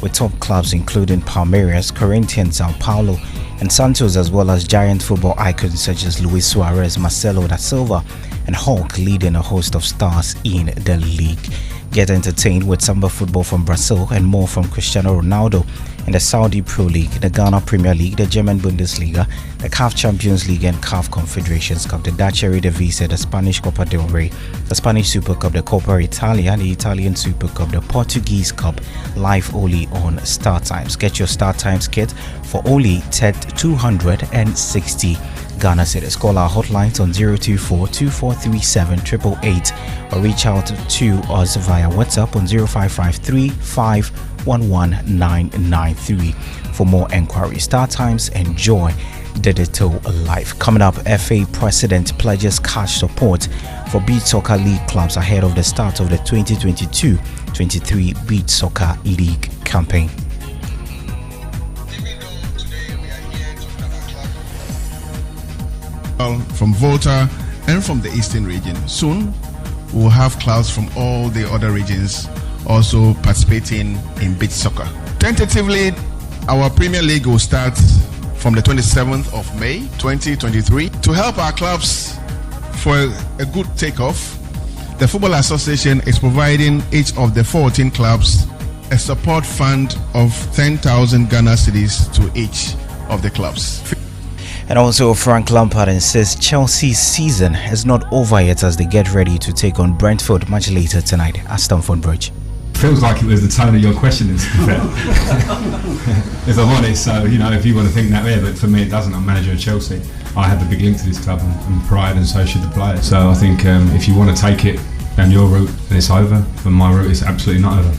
with top clubs including Palmeiras, Corinthians, Sao Paulo, and Santos, as well as giant football icons such as Luis Suarez, Marcelo da Silva, and Hulk leading a host of stars in the league. Get entertained with samba football from Brazil and more from Cristiano Ronaldo in the Saudi Pro League, the Ghana Premier League, the German Bundesliga, the CAF Champions League and CAF Confederations Cup, the Dutch Eredivisie, the Spanish Copa del Rey, the Spanish Super Cup, the Copa Italia, the Italian Super Cup, the Portuguese Cup, live only on Star Times. Get your Star Times kit for only 260 Ghana cedis. Call our hotlines on 024-2437-888 or reach out to us via WhatsApp on 0553-511-993 for more enquiries. Star Times, enjoy digital life. Coming up, FA President pledges cash support for Beach Soccer League clubs ahead of the start of the 2022-23 Beach Soccer League campaign. From Volta and from the Eastern region. Soon, we'll have clubs from all the other regions also participating in beach soccer. Tentatively, our Premier League will start from the 27th of May 2023. To help our clubs for a good takeoff, the Football Association is providing each of the 14 clubs a support fund of 10,000 Ghana cedis to each of the clubs. And also, Frank Lampard insists Chelsea's season is not over yet as they get ready to take on Brentford much later tonight at Stamford Bridge. Feels like it was the tone of your questioning, to be fair. If I'm honest, so if you want to think that way, but for me it doesn't. I'm manager of Chelsea. I have a big link to this club and pride, and so should the players. So I think if you want to take it down your route, then it's over. But my route is absolutely not over.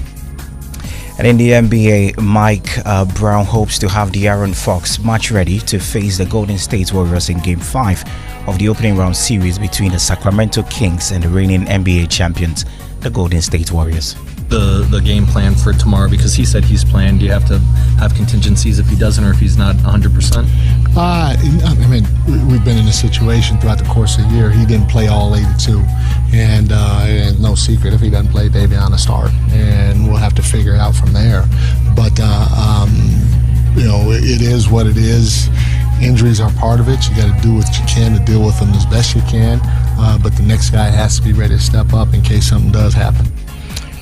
And in the NBA, Mike Brown hopes to have the Aaron Fox match ready to face the Golden State Warriors in Game 5 of the opening round series between the Sacramento Kings and the reigning NBA champions, the Golden State Warriors. The game plan for tomorrow, because he said he's playing. Do you have to have contingencies if he doesn't or if he's not 100%? I mean, we've been in a situation throughout the course of the year. He didn't play all 82, and no secret, if he doesn't play, Davion will start, and we'll have to figure it out from there. But it is what it is. Injuries are part of it. You got to do what you can to deal with them as best you can. But the next guy has to be ready to step up in case something does happen.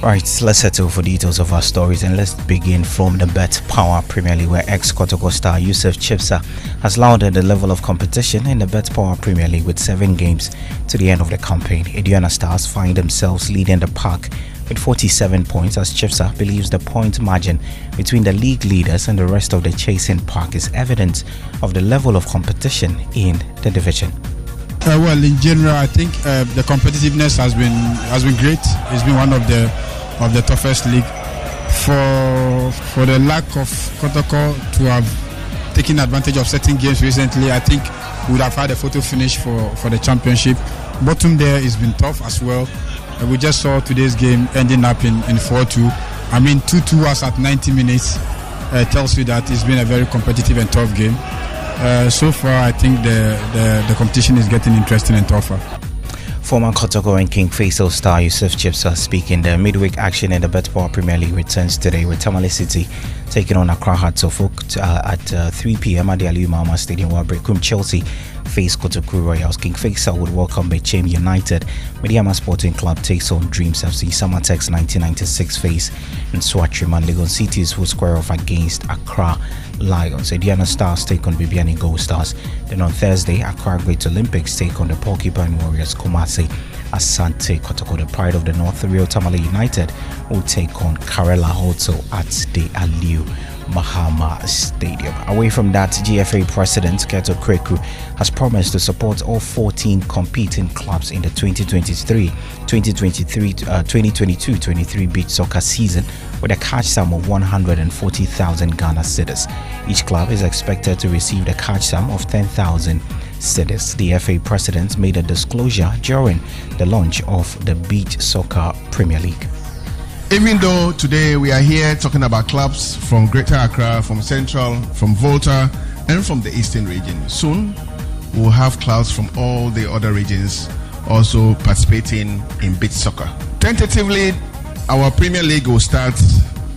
Right, let's settle for details of our stories, and let's begin from the Bet Power Premier League, where ex-Kotoko star Yusuf Chipsa has lauded the level of competition in the Bet Power Premier League with 7 games to the end of the campaign. Aduana Stars find themselves leading the pack with 47 points, as Chipsa believes the point margin between the league leaders and the rest of the chasing pack is evidence of the level of competition in the division. Well, in general, I think the competitiveness has been great. It's been one of the toughest league. For the lack of Kotoko to have taken advantage of certain games recently, I think we would have had a photo finish for the championship. Bottom there has been tough as well. We just saw today's game ending up in 4-2. I mean, 2-2 was at 90 minutes. Tells you that it's been a very competitive and tough game. So far, I think the competition is getting interesting and tougher. Former Kotoko and King Faisal star Yusuf Chipsa speaking. The midweek action in the Betpower Premier League returns today with Tamale City taking on Accra Hearts of Oak at 3 p.m. at the Aliyu Mahama Stadium, while Brekum Chelsea face Kotoko Royals. King Faisal would welcome Bechem United. Mediama Sporting Club takes on Dreams FC. Samatex 1996 face and Swatrim, and Legon Cities will square off against Accra Lions. Ediana Stars take on Bibiani Gold Stars. Then on Thursday, Accra Great Olympics take on the Porcupine Warriors. Kumasi Asante Kotoko, the Pride of the North, Real Tamale United will take on Karela Hoto at the Aliyu Mahama Stadium. Away from that, GFA President Keto Kweku has promised to support all 14 competing clubs in the 2022-23 beach soccer season with a cash sum of 140,000 Ghana cedis. Each club is expected to receive the cash sum of 10,000 cedis. The FA President made a disclosure during the launch of the Beach Soccer Premier League. Even though today we are here talking about clubs from Greater Accra, from Central, from Volta, and from the Eastern region, soon we'll have clubs from all the other regions also participating in beach soccer. Tentatively, our Premier League will start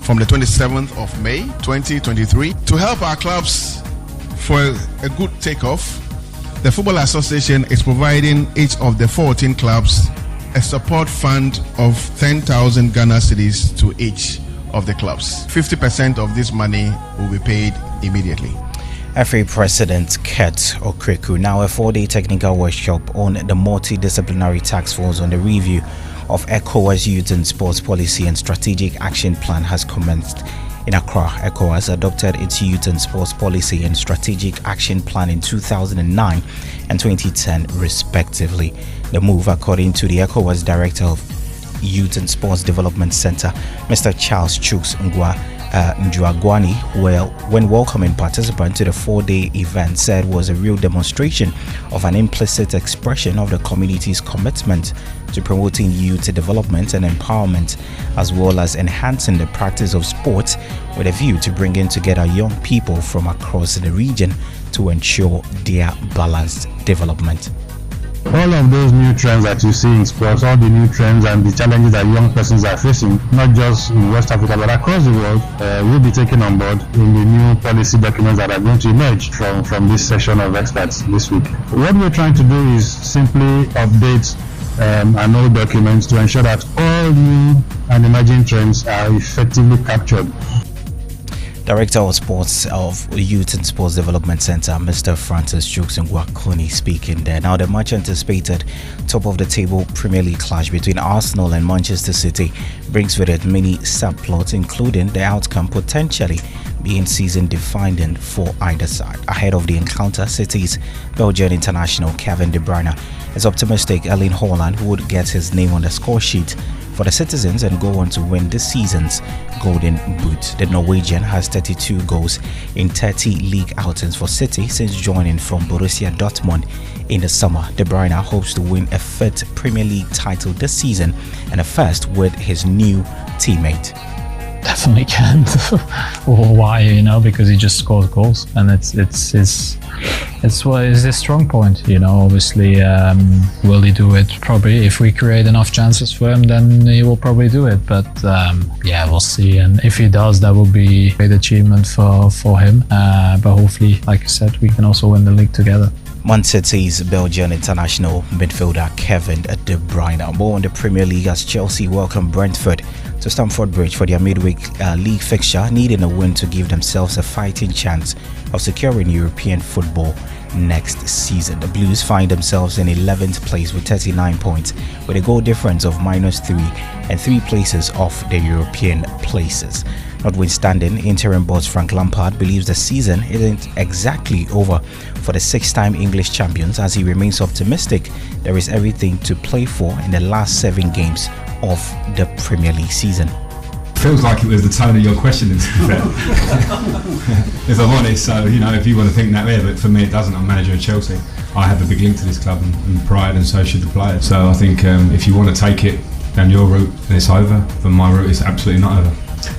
from the 27th of May 2023. To help our clubs for a good takeoff, the Football Association is providing each of the 14 clubs a support fund of 10,000 Ghana cedis to each of the clubs. 50% of this money will be paid immediately. FA President Ket Okreku, now a 4-day technical workshop on the multidisciplinary task force on the review of ECOWAS Youth and Sports Policy and Strategic Action Plan has commenced. In Accra, ECOWAS adopted its Youth and Sports Policy and Strategic Action Plan in 2009 and 2010 respectively. The move, according to the ECOWAS Director of Youth and Sports Development Center, Mr. Charles Chuks Njuagwani, when welcoming participants to the 4-day event, said was a real demonstration of an implicit expression of the community's commitment to promoting youth development and empowerment, as well as enhancing the practice of sports with a view to bringing together young people from across the region to ensure their balanced development. All of those new trends that you see in sports, all the new trends and the challenges that young persons are facing, not just in West Africa but across the world, will be taken on board in the new policy documents that are going to emerge from this session of experts this week. What we're trying to do is simply update an old documents to ensure that all new and emerging trends are effectively captured. Director of Sports of Youth and Sports Development Center, Mr. Francis Chuks Njuagwani, speaking there. Now, the much anticipated top-of-the-table Premier League clash between Arsenal and Manchester City brings with it many subplots, including the outcome potentially being season-defining for either side. Ahead of the encounter, City's Belgian international Kevin De Bruyne is optimistic Erling Haaland would get his name on the score sheet for the citizens and go on to win this season's Golden Boot. The Norwegian has 32 goals in 30 league outings for City since joining from Borussia Dortmund in the summer. De Bruyne hopes to win a 5th Premier League title this season and a first with his new teammate. Definitely can. Why? Because he just scores goals, and it's what is his strong point. Obviously, will he do it? Probably. If we create enough chances for him, then he will probably do it. But we'll see. And if he does, that will be a great achievement for him. But hopefully, like I said, we can also win the league together. Man City's Belgian international midfielder Kevin De Bruyne. More on the Premier League as Chelsea welcome Brentford to Stamford Bridge for their midweek league fixture, needing a win to give themselves a fighting chance of securing European football next season. The Blues find themselves in 11th place with 39 points, with a goal difference of -3 and 3 places off the European places. Notwithstanding, interim boss Frank Lampard believes the season isn't exactly over for the 6-time English champions, as he remains optimistic there is everything to play for in the last 7 games of the Premier League season. Feels like it was the tone of your questioning, if I'm honest. So, if you want to think that way, but for me it doesn't. I'm manager of Chelsea. I have a big link to this club and pride, and so should the players. So I think if you want to take it down your route, then it's over. But my route is absolutely not over.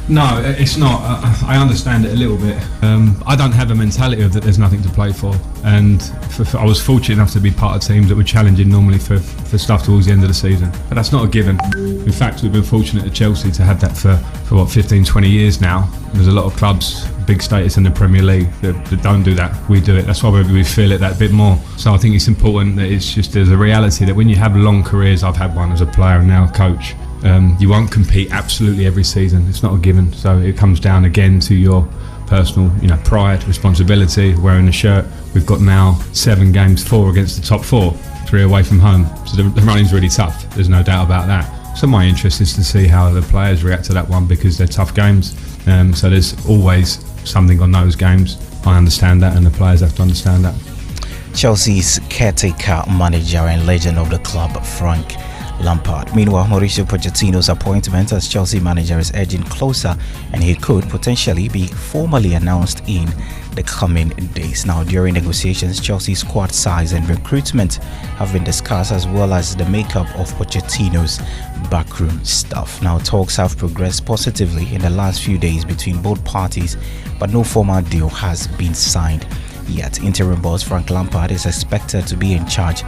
No, it's not. I understand it a little bit. I don't have a mentality of that there's nothing to play for, and I was fortunate enough to be part of teams that were challenging normally for stuff towards the end of the season, but that's not a given. In fact, we've been fortunate at Chelsea to have that for 15-20 years now. There's a lot of clubs, big status in the Premier League that don't do that. We do it. That's why we feel it that bit more. So I think it's important that there's a reality that when you have long careers, I've had one as a player and now a coach, you won't compete absolutely every season. It's not a given. So it comes down again to your personal, pride, responsibility, wearing the shirt. We've got now 7 games, 4 against the top 4, 3 away from home. So the running's really tough. There's no doubt about that. So my interest is to see how the players react to that one, because they're tough games. So there's always something on those games. I understand that, and the players have to understand that. Chelsea's caretaker manager and legend of the club, Frank Lampard. Meanwhile, Mauricio Pochettino's appointment as Chelsea manager is edging closer, and he could potentially be formally announced in the coming days. Now, during negotiations, Chelsea's squad size and recruitment have been discussed, as well as the makeup of Pochettino's backroom staff. Now, talks have progressed positively in the last few days between both parties, but no formal deal has been signed yet. Interim boss Frank Lampard is expected to be in charge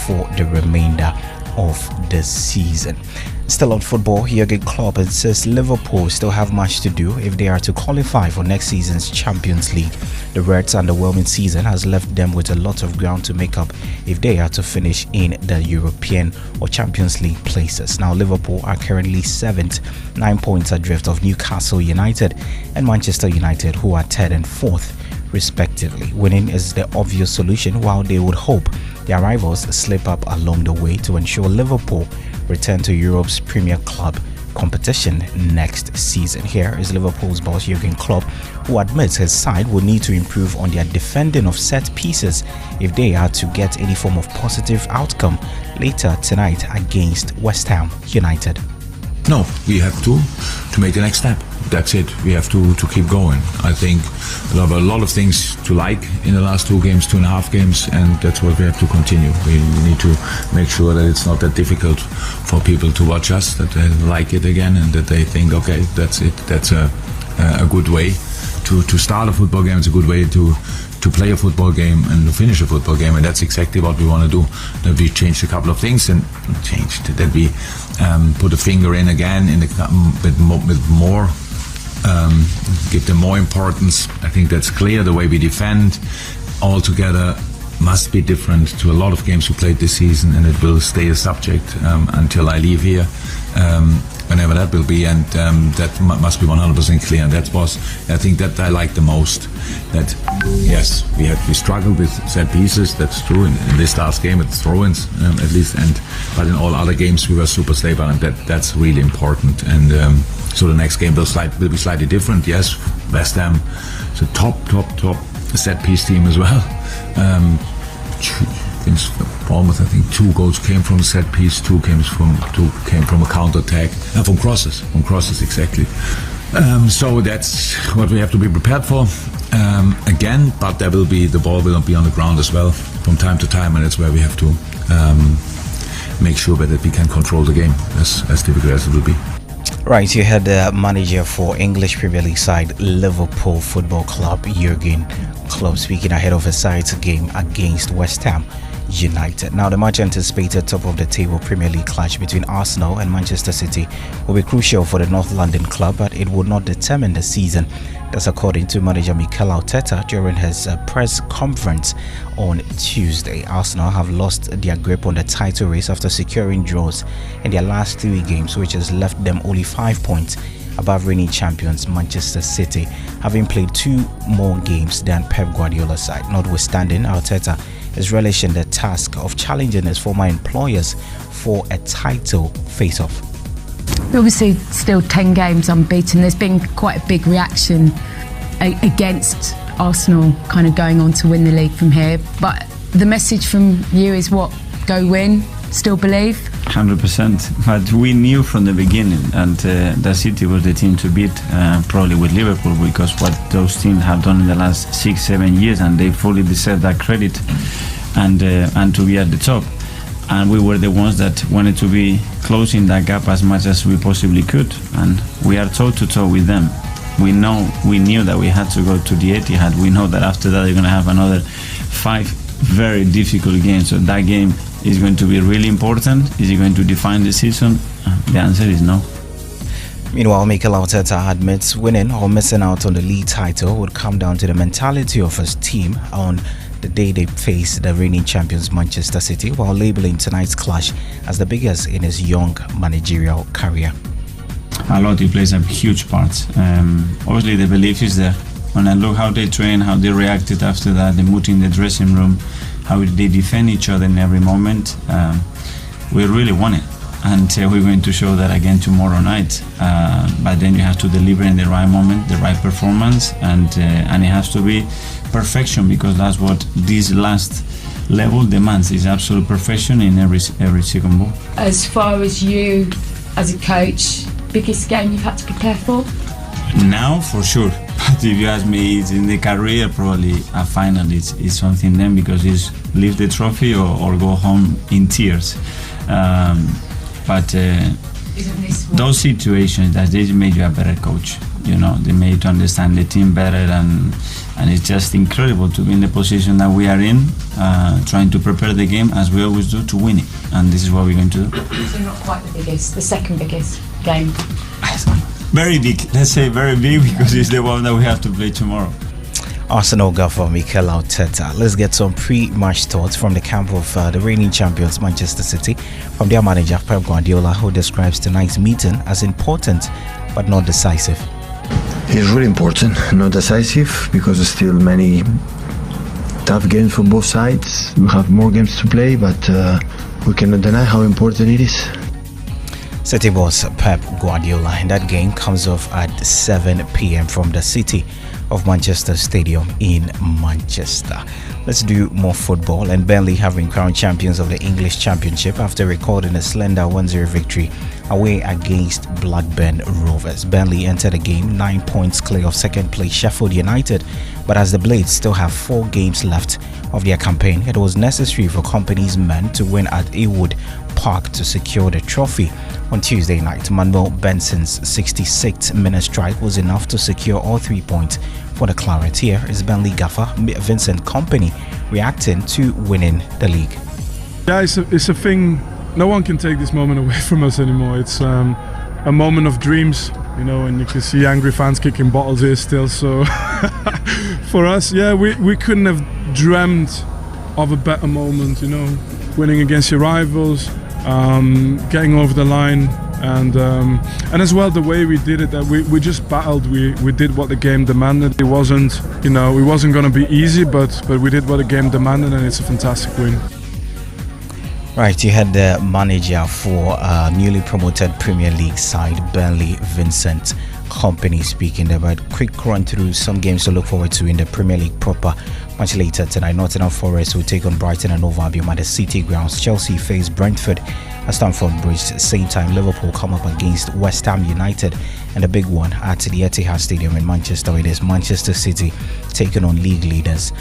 for the remainder of the season. Still on football, Jurgen Klopp says Liverpool still have much to do if they are to qualify for next season's Champions League. The Reds' underwhelming season has left them with a lot of ground to make up if they are to finish in the European or Champions League places. Now, Liverpool are currently 7th, 9 points adrift of Newcastle United and Manchester United, who are 3rd and 4th, respectively. Winning is the obvious solution, while they would hope their rivals slip up along the way to ensure Liverpool return to Europe's Premier Club competition next season. Here is Liverpool's boss Jurgen Klopp, who admits his side will need to improve on their defending of set pieces if they are to get any form of positive outcome later tonight against West Ham United. No, we have to make the next step. That's it. We have to keep going. I think a lot of things to like in the last 2.5 games, and that's what we have to continue. We need to make sure that it's not that difficult for people to watch us, that they like it again, and that they think, okay, that's it. That's a good way to start a football game. It's a good way to play a football game and to finish a football game, and that's exactly what we want to do. That we changed a couple of things and changed that we put a finger in again in with more. Give them more importance. I think that's clear. The way we defend altogether must be different to a lot of games we played this season, and it will stay a subject until I leave here, whenever that will be, and that must be 100% clear. And that was, I think, that I like the most. That yes, we struggled with set pieces. That's true in this last game, with throw-ins at least, but in all other games we were super stable, and that's really important. And so the next game will be slightly different. Yes, West Ham is a top set piece team as well. Against Bournemouth, I think 2 goals came from a set piece, 2 came from a counter attack, from crosses exactly. So that's what we have to be prepared for again. But the ball will be on the ground as well from time to time, and that's where we have to make sure that we can control the game as difficult as it will be. Right, you had the manager for English Premier League side Liverpool Football Club, Jurgen Klopp, speaking ahead of his side's game against West Ham United. Now, the much anticipated top of the table Premier League clash between Arsenal and Manchester City will be crucial for the North London club, but it would not determine the season. That's according to manager Mikel Arteta during his press conference on Tuesday. Arsenal have lost their grip on the title race after securing draws in their last 3 games, which has left them only 5 points above reigning champions Manchester City, having played 2 more games than Pep Guardiola's side. Notwithstanding, Arteta is relishing the task of challenging his former employers for a title face-off. Obviously, still 10 games unbeaten. There's been quite a big reaction against Arsenal kind of going on to win the league from here. But the message from you is what? Go win? Still believe? 100%. But we knew from the beginning, and that City was the team to beat, probably with Liverpool, because what those teams have done in the last 6-7 years, and they fully deserve that credit, and to be at the top. And we were the ones that wanted to be closing that gap as much as we possibly could, and we are toe-to-toe with them. We knew that we had to go to the Etihad. We know that after that they're going to have another 5 very difficult games. So that game is going to be really important. Is it going to define the season? The answer is no. Meanwhile, Mikel Arteta admits winning or missing out on the league title would come down to the mentality of his team on the day they face the reigning champions Manchester City, while labeling tonight's clash as the biggest in his young managerial career. Lotti plays a huge part. Obviously the belief is there. When I look how they train, how they reacted after that, the mood in the dressing room, how they defend each other in every moment, we really want it. And we're going to show that again tomorrow night. But then you have to deliver in the right moment, the right performance, and it has to be perfection, because that's what this last level demands, is absolute perfection in every single ball. As far as you, as a coach, biggest game you've had to prepare for? Now, for sure. But if you ask me, it's in the career, probably a final is something then, because it's leave the trophy or go home in tears. But those situations that they made you a better coach. You know, they made you to understand the team better, and it's just incredible to be in the position that we are in, trying to prepare the game as we always do to win it, and this is what we're going to do. So not quite the biggest, the second biggest game. Very big, let's say very big, because it's the one that we have to play tomorrow. Arsenal gaffer Mikel Arteta. Let's get some pre-match thoughts from the camp of the reigning champions Manchester City from their manager Pep Guardiola, who describes tonight's meeting as important but not decisive. It's really important, not decisive, because there's still many tough games for both sides. We have more games to play, but we cannot deny how important it is. City boss Pep Guardiola, and that game comes off at 7 p.m. from the City of Manchester Stadium in Manchester. Let's do more football, and Burnley have been crowned champions of the English Championship after recording a slender 1-0 victory away against Blackburn Rovers. Burnley entered the game 9 points clear of second place Sheffield United, but as the Blades still have 4 games left of their campaign, it was necessary for Company's men to win at Ewood Park to secure the trophy. On Tuesday night, Manuel Benson's 66th minute strike was enough to secure all 3 points for the Claret. Here is Burnley gaffer Vincent Kompany reacting to winning the league. Yeah, it's a thing. No one can take this moment away from us anymore. It's a moment of dreams, you know, and you can see angry fans kicking bottles here still. So for us, yeah, we couldn't have dreamt of a better moment, you know, winning against your rivals, getting over the line, and as well the way we did it, that we just battled. We did what the game demanded. It wasn't, you know, it wasn't going to be easy, but we did what the game demanded, and it's a fantastic win. Right, you had the manager for newly promoted Premier League side Burnley, Vincent Kompany, speaking there. But quick run through some games to look forward to in the Premier League proper. Much later tonight, Nottingham Forest will take on Brighton and Hove Albion at the City Grounds. Chelsea face Brentford at Stamford Bridge. Same time, Liverpool come up against West Ham United, and the big one at the Etihad Stadium in Manchester. It is Manchester City taking on league leaders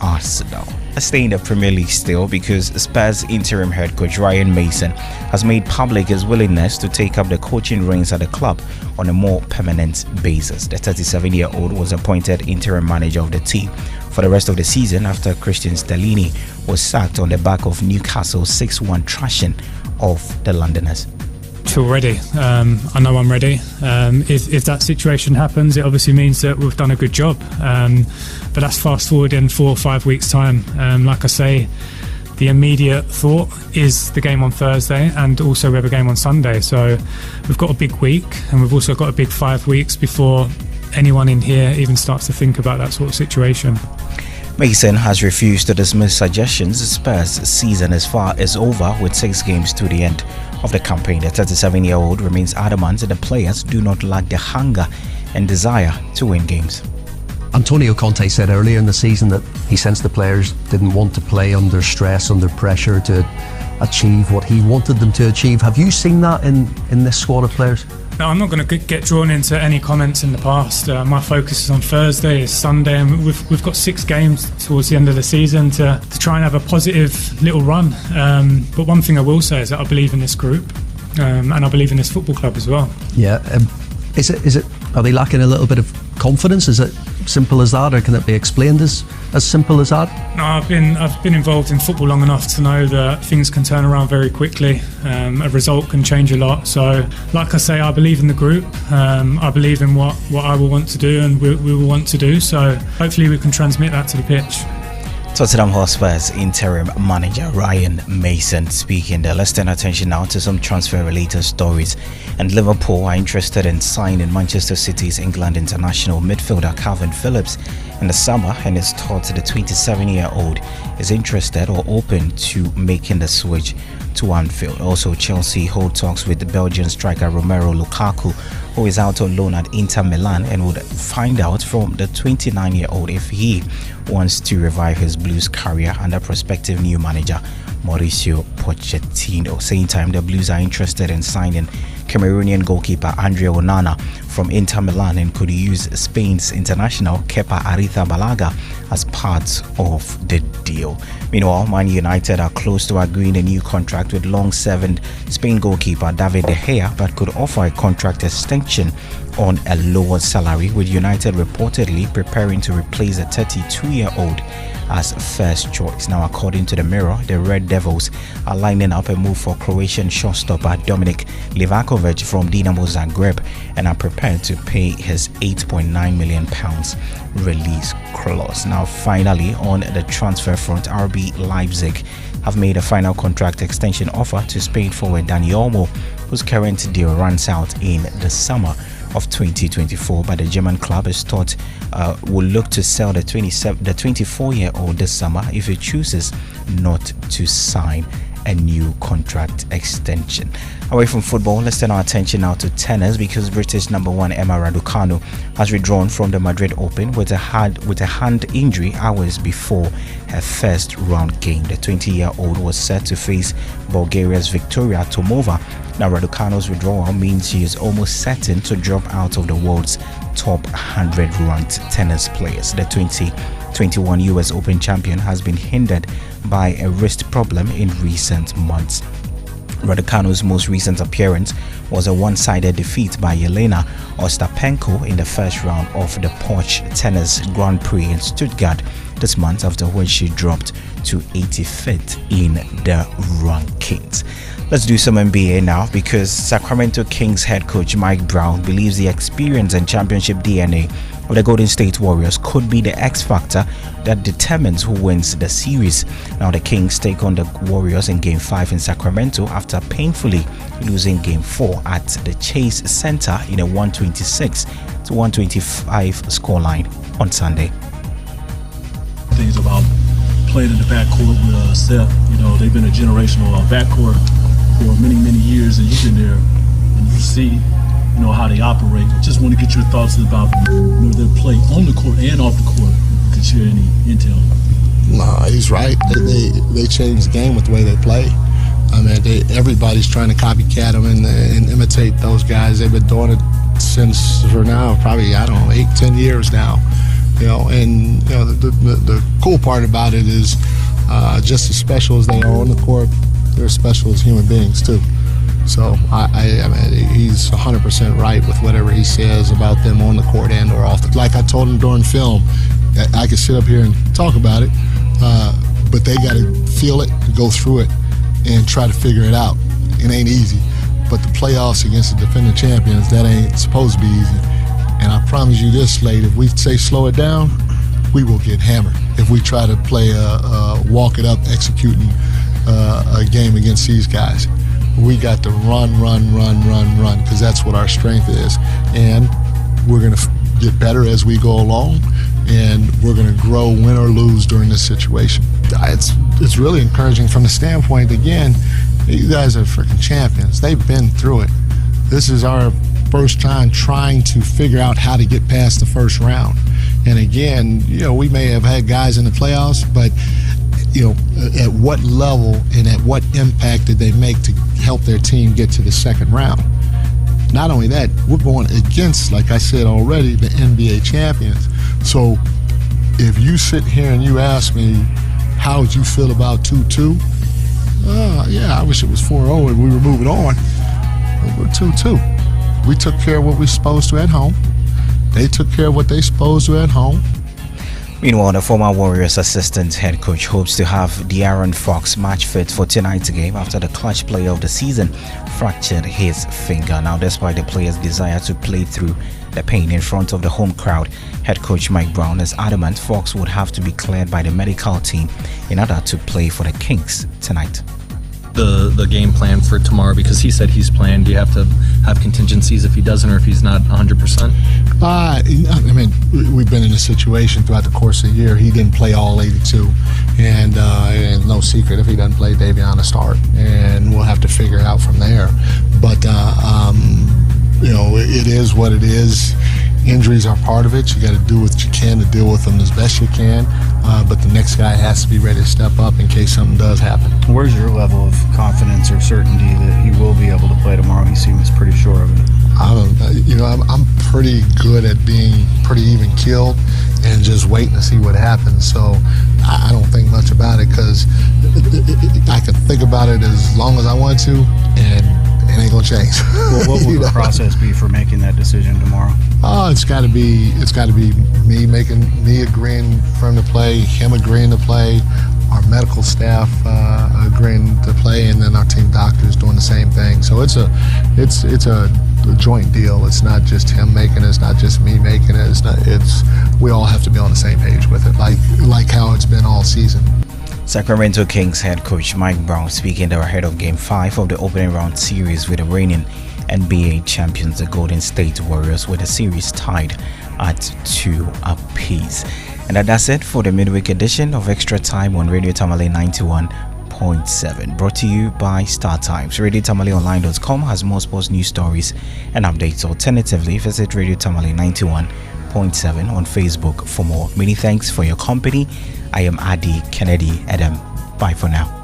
Arsenal. Let's stay in the Premier League still, because Spurs interim head coach Ryan Mason has made public his willingness to take up the coaching reins at the club on a more permanent basis. The 37-year-old was appointed interim manager of the team for the rest of the season after Christian Stellini was sacked on the back of Newcastle's 6-1 thrashing of the Londoners. Feel ready. I know I'm ready. If that situation happens, it obviously means that we've done a good job. But that's fast forward in 4 or 5 weeks' time. Like I say, the immediate thought is the game on Thursday, and also we have a game on Sunday. So we've got a big week, and we've also got a big 5 weeks before anyone in here even starts to think about that sort of situation. Mason has refused to dismiss suggestions Spurs' season is over with 6 games to the end of the campaign. The 37-year-old remains adamant that the players do not lack the hunger and desire to win games. Antonio Conte said earlier in the season that he sensed the players didn't want to play under stress, under pressure to achieve what he wanted them to achieve. Have you seen that in this squad of players? No, I'm not going to get drawn into any comments in the past. My focus is on Thursday, it's Sunday, and we've got 6 games towards the end of the season to try and have a positive little run. But one thing I will say is that I believe in this group, and I believe in this football club as well. Yeah, is it? Are they lacking a little bit of confidence? Is it simple as that, or can it be explained as simple as that? No, I've been involved in football long enough to know that things can turn around very quickly. A result can change a lot. So, like I say, I believe in the group. I believe in what I will want to do, and we will want to do. So, hopefully, we can transmit that to the pitch. Tottenham Hotspur's interim manager Ryan Mason speaking there. Let's turn attention now to some transfer-related stories. And Liverpool are interested in signing Manchester City's England international midfielder Calvin Phillips in the summer, and it's thought the 27-year-old is interested or open to making the switch to Anfield. Also, Chelsea hold talks with the Belgian striker Romelu Lukaku, who is out on loan at Inter Milan, and would find out from the 29-year-old if he wants to revive his Blues career under prospective new manager Mauricio Pochettino. Same time, the Blues are interested in signing Cameroonian goalkeeper Andre Onana from Inter Milan, and could use Spain's international Kepa Arrizabalaga as part of the deal. Meanwhile, Man United are close to agreeing a new contract with long-serving Spain goalkeeper David De Gea, but could offer a contract extension on a lower salary, with United reportedly preparing to replace the 32-year-old as first choice. Now, according to the Mirror, the Red Devils are lining up a move for Croatian shortstopper Dominik Livakovic from Dinamo Zagreb and are prepared to pay his £8.9 million release clause. Now, finally, on the transfer front, RB Leipzig have made a final contract extension offer to Spain forward Dani Olmo, whose current deal runs out in the summer of 2024, but the German club is thought will look to sell the 24-year-old this summer if it chooses not to sign a new contract extension. Away from football, let's turn our attention now to tennis, because British number one Emma Raducanu has withdrawn from the Madrid Open with a hand injury hours before her first round game. The 20-year-old was set to face Bulgaria's Victoria Tomova. Now, Raducanu's withdrawal means she is almost certain to drop out of the world's top 100 ranked tennis players. The 2021 US Open champion has been hindered by a wrist problem in recent months. Raducanu's most recent appearance was a one-sided defeat by Yelena Ostapenko in the first round of the Porsche Tennis Grand Prix in Stuttgart this month, after which she dropped to 85th in the rankings. Let's do some NBA now, because Sacramento Kings head coach Mike Brown believes the experience and championship DNA of the Golden State Warriors could be the X factor that determines who wins the series. Now, the Kings take on the Warriors in Game 5 in Sacramento after painfully losing Game 4 at the Chase Center in a 126-125 scoreline on Sunday. Things about playing in the backcourt with Seth. You know, they've been a generational backcourt for many, many years, and you've been there and you see, you know, how they operate. Just want to get your thoughts about, you know, their play on the court and off the court. You could share any intel. Nah, he's right. They changed the game with the way they play. I mean, everybody's trying to copycat them and imitate those guys. They've been doing it since, for now, probably, 8-10 years now. You know, and you know the cool part about it is just as special as they are on the court, they're as special as human beings too. So I mean, he's 100% right with whatever he says about them on the court and or off. Like I told him during film, I could sit up here and talk about it, but they got to feel it, go through it, and try to figure it out. It ain't easy, but the playoffs against the defending champions, that ain't supposed to be easy. And I promise you this, Slade, if we say slow it down, we will get hammered. If we try to play walk it up, executing a game against these guys, we got to run, because that's what our strength is. And we're going to get better as we go along, and we're going to grow, win or lose during this situation. It's really encouraging from the standpoint, again, you guys are freaking champions. They've been through it. This is our first time trying to figure out how to get past the first round. And again, you know, we may have had guys in the playoffs, but you know, at what level and at what impact did they make to help their team get to the second round? Not only that, we're going against, like I said already, the NBA champions. So if you sit here and you ask me, how would you feel about 2-2? Yeah, I wish it was 4-0 and we were moving on. But we're 2-2. We took care of what we're supposed to at home. They took care of what they're supposed to at home. Meanwhile, the former Warriors assistant head coach hopes to have De'Aaron Fox match fit for tonight's game after the clutch player of the season fractured his finger. Now, despite the player's desire to play through the pain in front of the home crowd, head coach Mike Brown is adamant Fox would have to be cleared by the medical team in order to play for the Kings tonight. The game plan for tomorrow, because he said he's playing, do you have to have contingencies if he doesn't or if he's not 100%? I mean, we've been in a situation throughout the course of the year. He didn't play all 82, and no secret, if he doesn't play, Davion will start, and we'll have to figure it out from there. But you know, it is what it is. Injuries are part of it. You got to do what you can to deal with them as best you can. But the next guy has to be ready to step up in case something does happen. Where's your level of confidence or certainty that he will be able to play tomorrow? He seems pretty sure of it. I'm pretty good at being pretty even keeled. and just waiting to see what happens. So I don't think much about it because I can think about it as long as I want to, and it ain't gonna change. Well, what will the process be for making that decision tomorrow? Oh, it's got to be me agreeing for him to play, him agreeing to play, our medical staff agreeing to play, and then our team doctors doing the same thing. So it's a joint deal. It's not just him making it. It's not just me making it. We all have to be on the same page with it, like how it's been all season. Sacramento Kings head coach Mike Brown speaking there ahead of Game 5 of the opening round series with the reigning NBA champions, the Golden State Warriors, with the series tied at 2 apiece. And that's it for the midweek edition of Extra Time on Radio Tamale 91.7, brought to you by Star Times. RadioTamaleOnline.com has more sports news stories and updates. Alternatively, visit Radio Tamale 91.7 on Facebook for more. Many thanks for your company. I am Addy Edem. Bye for now.